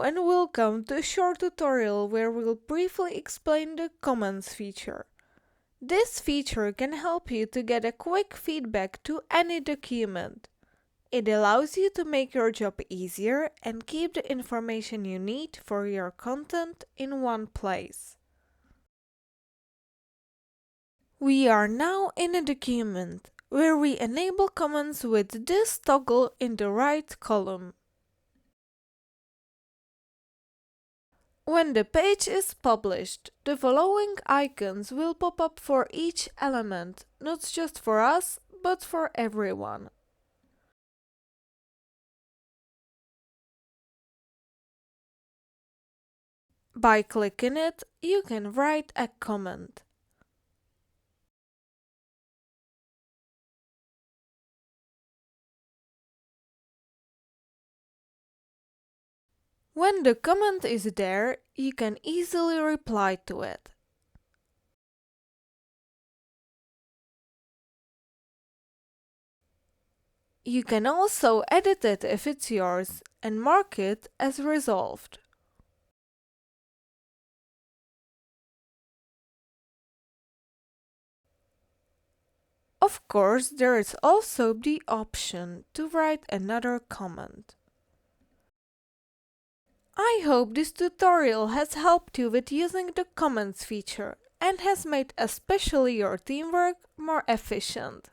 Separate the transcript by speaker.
Speaker 1: and welcome to a short tutorial where we'll briefly explain the comments feature. This feature can help you to get a quick feedback to any document. It allows you to make your job easier and keep the information you need for your content in one place. We are now in a document where we enable comments with this toggle in the right column. When the page is published, the following icons will pop up for each element, not just for us, but for everyone. By clicking it, you can write a comment. When the comment is there, you can easily reply to it. You can also edit it if it's yours and mark it as resolved. Of course, there is also the option to write another comment. I hope this tutorial has helped you with using the comments feature and has made especially your teamwork more efficient.